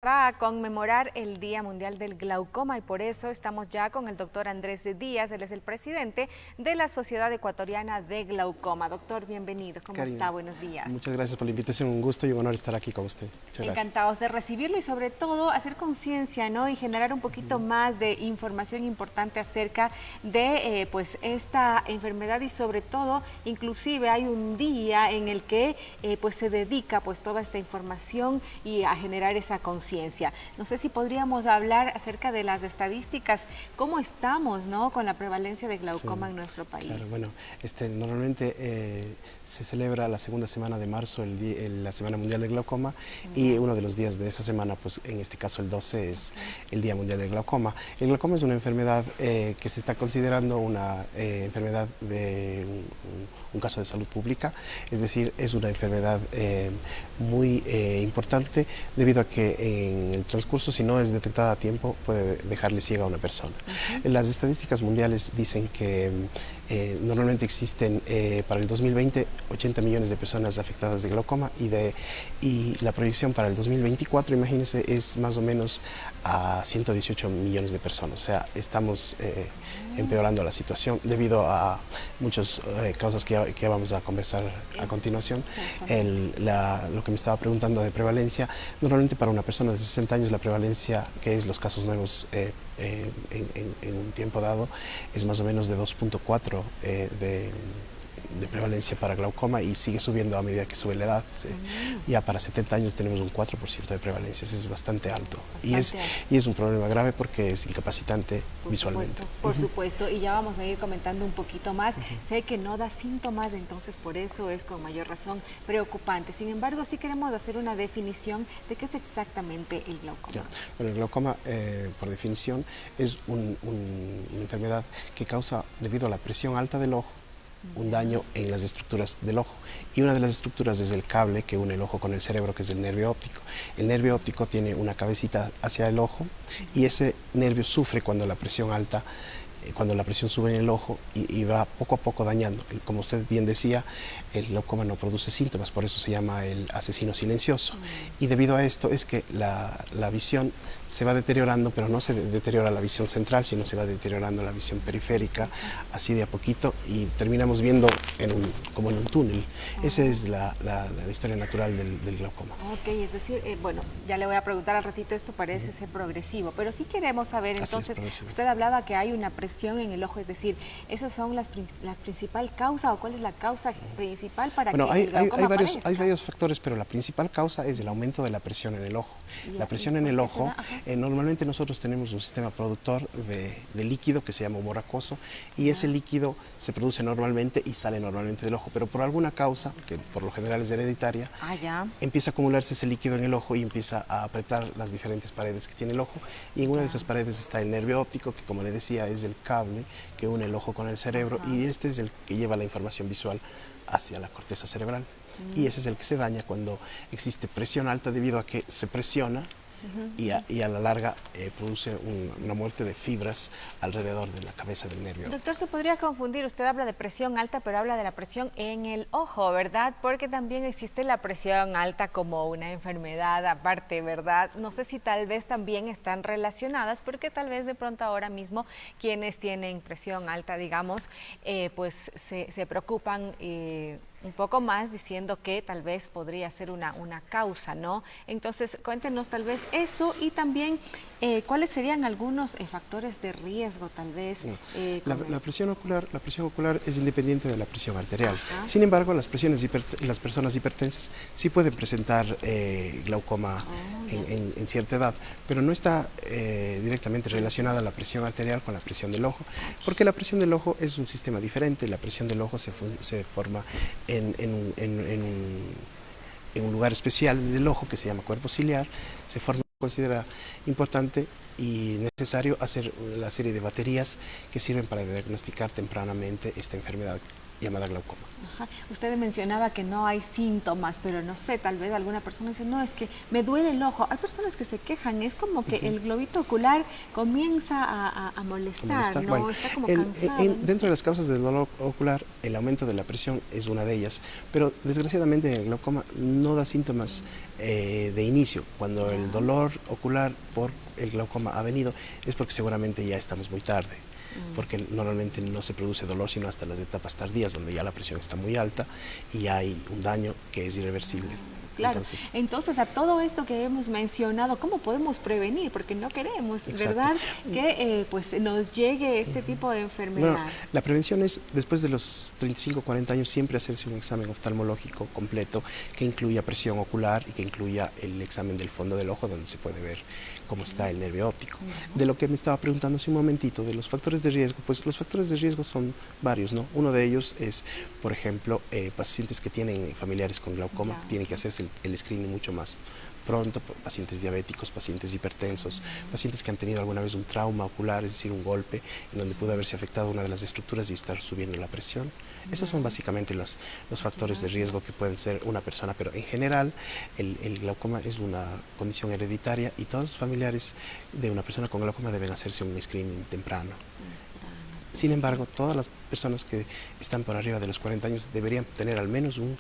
A conmemorar el Día Mundial del Glaucoma y por eso estamos ya con el doctor Andrés Díaz, él es el presidente de la Sociedad Ecuatoriana de Glaucoma. Doctor, bienvenido, ¿cómo Karina, está? Buenos días. muchas gracias por la invitación, un gusto y un honor estar aquí con usted. Muchas Encantados de recibirlo y sobre todo hacer conciencia, ¿no? Y generar un poquito más de información importante acerca de pues esta enfermedad y sobre todo, inclusive hay un día en el que pues se dedica pues toda esta información y a generar esa conciencia. No sé si podríamos hablar acerca de las estadísticas, cómo estamos, ¿no? Con la prevalencia de glaucoma en nuestro país. Claro, bueno, normalmente se celebra la segunda semana de marzo, la Semana Mundial del Glaucoma, y uno de los días de esa semana, pues en este caso el 12, es el Día Mundial del Glaucoma. El glaucoma es una enfermedad que se está considerando una enfermedad de un caso de salud pública, es decir, es una enfermedad muy importante debido a que en el transcurso, si no es detectada a tiempo, puede dejarle ciega a una persona. Las estadísticas mundiales dicen que normalmente existen para el 2020 80 millones de personas afectadas de glaucoma y la proyección para el 2024, imagínense, es más o menos a 118 millones de personas. O sea, estamos empeorando la situación debido a muchas causas que vamos a conversar a continuación. Lo que me estaba preguntando de prevalencia, normalmente para una persona de 60 años la prevalencia, que es los casos nuevos en un tiempo dado, es más o menos de 2.4 de prevalencia para glaucoma y sigue subiendo a medida que sube la edad. Ya para 70 años tenemos un 4% de prevalencia, eso es bastante alto. Y es un problema grave porque es incapacitante visualmente. Por supuesto, y ya vamos a ir comentando un poquito más. Sé que no da síntomas, entonces por eso es con mayor razón preocupante. Sin embargo, sí queremos hacer una definición de qué es exactamente el glaucoma. Ya. Bueno, el glaucoma, por definición, es una enfermedad que causa, debido a la presión alta del ojo, un daño en las estructuras del ojo. Y una de las estructuras es el cable que une el ojo con el cerebro, que es el nervio óptico. El nervio óptico tiene una cabecita hacia el ojo y ese nervio sufre cuando la presión alta, cuando la presión sube en el ojo y va poco a poco dañando. Como usted bien decía, el glaucoma no produce síntomas, por eso se llama el asesino silencioso. Y debido a esto es que la visión se va deteriorando, pero no se deteriora la visión central, sino se va deteriorando la visión periférica, así de a poquito, y terminamos viendo como en un túnel. Esa es la historia natural del glaucoma. Ok, es decir, bueno, ya le voy a preguntar al ratito, esto parece ser progresivo, pero sí queremos saber, entonces, usted hablaba que hay una presión en el ojo, es decir, ¿esas son la principal causa o cuál es la causa principal para que el glaucoma aparezca? Hay varios factores, pero la principal causa es el aumento de la presión en el ojo. La presión en el ojo, normalmente nosotros tenemos un sistema productor de líquido que se llama humor acuoso y ese líquido se produce normalmente y sale normalmente del ojo, pero por alguna causa, que por lo general es hereditaria, empieza a acumularse ese líquido en el ojo y empieza a apretar las diferentes paredes que tiene el ojo, y en una de esas paredes está el nervio óptico, que como le decía es el cable que une el ojo con el cerebro, y este es el que lleva la información visual hacia la corteza cerebral. Y ese es el que se daña cuando existe presión alta debido a que se presiona y a la larga produce una muerte de fibras alrededor de la cabeza del nervio. Doctor, se podría confundir, usted habla de presión alta, pero habla de la presión en el ojo, ¿verdad? Porque también existe la presión alta como una enfermedad aparte, ¿verdad? No sé si tal vez también están relacionadas, porque tal vez de pronto ahora mismo quienes tienen presión alta, digamos, pues se preocupan un poco más diciendo que tal vez podría ser una causa, ¿no? Entonces, cuéntenos tal vez eso y también cuáles serían algunos factores de riesgo, tal vez. La presión ocular es independiente de la presión arterial. Sin embargo, las personas hipertensas sí pueden presentar glaucoma en cierta edad, pero no está directamente relacionada la presión arterial con la presión del ojo, porque la presión del ojo es un sistema diferente. La presión del ojo se forma en un lugar especial del ojo que se llama cuerpo ciliar. Se considera importante y necesario hacer la serie de baterías que sirven para diagnosticar tempranamente esta enfermedad. llamada glaucoma. Ajá. Usted mencionaba que no hay síntomas, pero no sé, tal vez alguna persona dice, no, es que me duele el ojo. Hay personas que se quejan, es como que el globito ocular comienza a molestar, ¿no? Bueno, está como cansado. dentro de las causas del dolor ocular, el aumento de la presión es una de ellas, pero desgraciadamente en el glaucoma no da síntomas de inicio. Cuando el dolor ocular por el glaucoma ha venido, es porque seguramente ya estamos muy tarde. Porque normalmente no se produce dolor sino hasta las etapas tardías, donde ya la presión está muy alta y hay un daño que es irreversible. Claro, entonces a todo esto que hemos mencionado, ¿cómo podemos prevenir? Porque no queremos, ¿verdad?, que pues nos llegue este tipo de enfermedad. Bueno, la prevención es, después de los 35 o 40 años, siempre hacerse un examen oftalmológico completo que incluya presión ocular y que incluya el examen del fondo del ojo, donde se puede ver cómo está el nervio óptico. De lo que me estaba preguntando hace un momentito, de los factores de riesgo, pues los factores de riesgo son varios, ¿no? Uno de ellos es, por ejemplo, pacientes que tienen familiares con glaucoma, tienen que hacerse el screening mucho más pronto, pacientes diabéticos, pacientes hipertensos, pacientes que han tenido alguna vez un trauma ocular, es decir, un golpe en donde pudo haberse afectado una de las estructuras y estar subiendo la presión. Esos son básicamente los factores de riesgo que pueden ser una persona, pero en general el glaucoma es una condición hereditaria y todos los familiares de una persona con glaucoma deben hacerse un screening temprano. Sin embargo, todas las personas que están por arriba de los 40 años deberían tener al menos un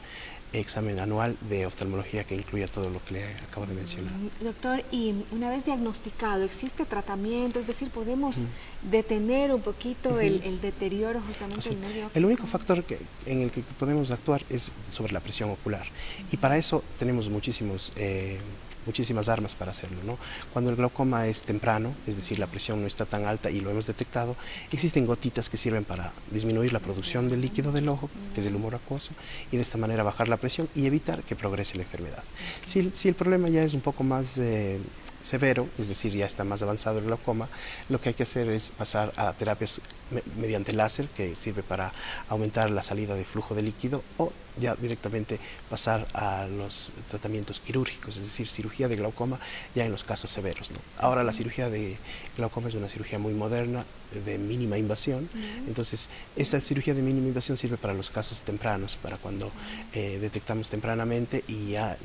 examen anual de oftalmología que incluya todo lo que le acabo de mencionar. Doctor, y una vez diagnosticado, ¿existe tratamiento? Es decir, ¿podemos detener un poquito el deterioro justamente del nervio óptico? El único factor en el que podemos actuar es sobre la presión ocular y para eso tenemos muchísimas armas para hacerlo, ¿no? Cuando el glaucoma es temprano, es decir, la presión no está tan alta y lo hemos detectado, existen gotitas que sirven para disminuir la producción del líquido del ojo, que es el humor acuoso, y de esta manera bajar la presión y evitar que progrese la enfermedad. Si el problema ya es un poco más severo, es decir, ya está más avanzado el glaucoma, lo que hay que hacer es pasar a terapias mediante láser, que sirve para aumentar la salida de flujo de líquido, o ya directamente pasar a los tratamientos quirúrgicos, es decir, cirugía de glaucoma ya en los casos severos, ¿no? Ahora la cirugía de glaucoma es una cirugía muy moderna, de mínima invasión, entonces esta cirugía de mínima invasión sirve para los casos tempranos, para cuando detectamos tempranamente y ya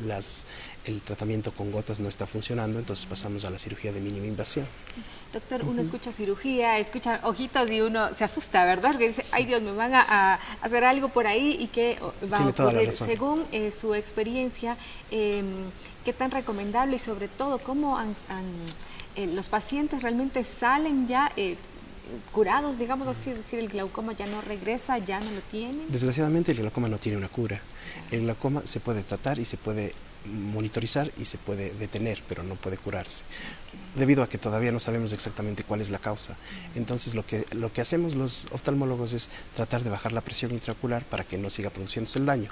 el tratamiento con gotas no está funcionando, entonces pasamos a la cirugía de mínima invasión. Doctor, uno escucha cirugía, escucha ojitos y uno se asusta, ¿verdad? Porque dice, ay Dios, me van a hacer algo por ahí y que va a ocurrir. Según su experiencia, ¿qué tan recomendable y sobre todo cómo los pacientes realmente salen ya curados, digamos así, es decir, el glaucoma ya no regresa, ya no lo tiene? Desgraciadamente el glaucoma no tiene una cura. El glaucoma se puede tratar y se puede monitorizar y se puede detener, pero no puede curarse, debido a que todavía no sabemos exactamente cuál es la causa. Entonces lo que hacemos los oftalmólogos es tratar de bajar la presión intraocular para que no siga produciéndose el daño.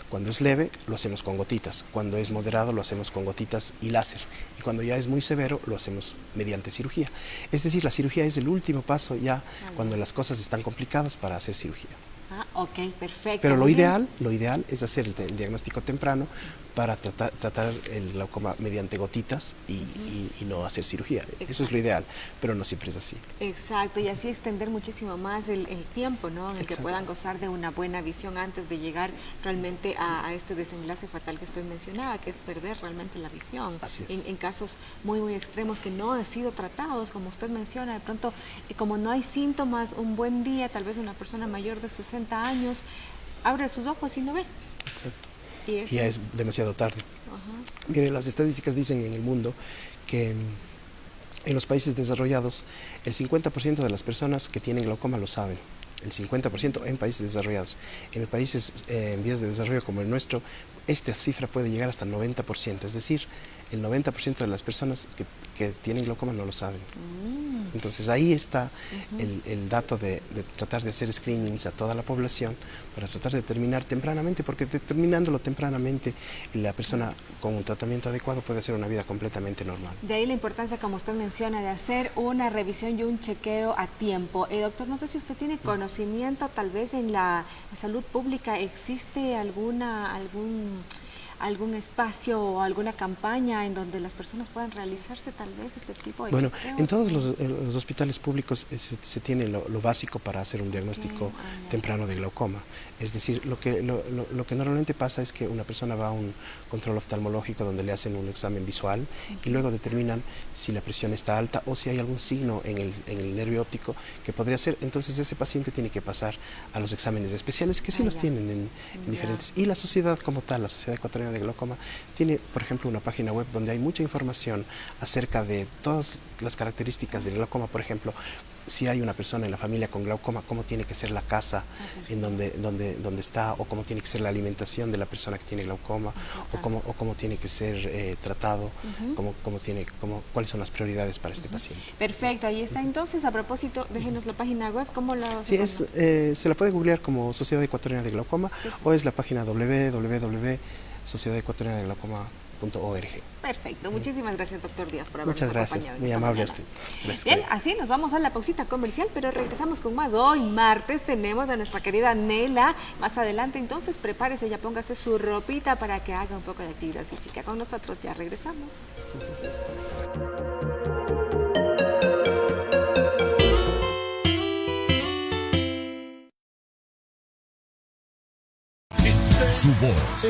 Cuando es leve lo hacemos con gotitas, cuando es moderado lo hacemos con gotitas y láser, y cuando ya es muy severo lo hacemos mediante cirugía. Es decir, la cirugía es el último paso ya cuando las cosas están complicadas para hacer cirugía. Ah, ok, perfecto. Pero lo ideal es hacer el diagnóstico temprano para tratar el glaucoma mediante gotitas y no hacer cirugía. Exacto. Eso es lo ideal, pero no siempre es así. Exacto, y así extender muchísimo más el tiempo, ¿no?, en el que puedan gozar de una buena visión antes de llegar realmente a este desenlace fatal que usted mencionaba, que es perder realmente la visión. Así es. En casos muy, muy extremos que no han sido tratados, como usted menciona, de pronto, como no hay síntomas, un buen día, tal vez una persona mayor de 60 años, abre sus ojos y no ve. Exacto. Y ya es demasiado tarde. Mire, las estadísticas dicen en el mundo que en los países desarrollados el 50% de las personas que tienen glaucoma lo saben. El 50% en países desarrollados. En países en vías de desarrollo como el nuestro, esta cifra puede llegar hasta el 90%. Es decir, el 90% de las personas que tienen glaucoma no lo saben. Entonces ahí está el dato de tratar de hacer screenings a toda la población para tratar de determinar tempranamente, porque determinándolo tempranamente la persona con un tratamiento adecuado puede hacer una vida completamente normal. De ahí la importancia, como usted menciona, de hacer una revisión y un chequeo a tiempo. Doctor, no sé si usted tiene conocimiento, tal vez en la salud pública existe algún algún espacio o alguna campaña en donde las personas puedan realizarse tal vez este tipo de Bueno, chequeos? en todos los hospitales públicos se tiene lo básico para hacer un diagnóstico temprano de glaucoma. Es decir, lo que normalmente pasa es que una persona va a un control oftalmológico donde le hacen un examen visual y luego determinan si la presión está alta o si hay algún signo en el nervio óptico que podría ser. Entonces ese paciente tiene que pasar a los exámenes especiales que sí los tienen en diferentes. Y la sociedad como tal, la Sociedad Ecuatoriana de Glaucoma, tiene, por ejemplo, una página web donde hay mucha información acerca de todas las características del glaucoma. Por ejemplo, si hay una persona en la familia con glaucoma, cómo tiene que ser la casa en donde está, o cómo tiene que ser la alimentación de la persona que tiene glaucoma, o cómo tiene que ser tratado, cuáles son las prioridades para este paciente. Perfecto, ahí está. Entonces, a propósito, déjenos la página web, ¿cómo lo...? Sí, se la puede googlear como Sociedad Ecuatoriana de Glaucoma, o es la página www.sociedadecuatorianadeglaucoma.org. Perfecto, muchísimas gracias, doctor Díaz, por habernos acompañado. Muchas gracias, muy amable a usted. Gracias. Bien, así nos vamos a la pausita comercial, pero regresamos con más. Hoy martes tenemos a nuestra querida Nela. Más adelante, entonces, prepárese, ya póngase su ropita para que haga un poco de actividad física con nosotros. Ya regresamos. Su voz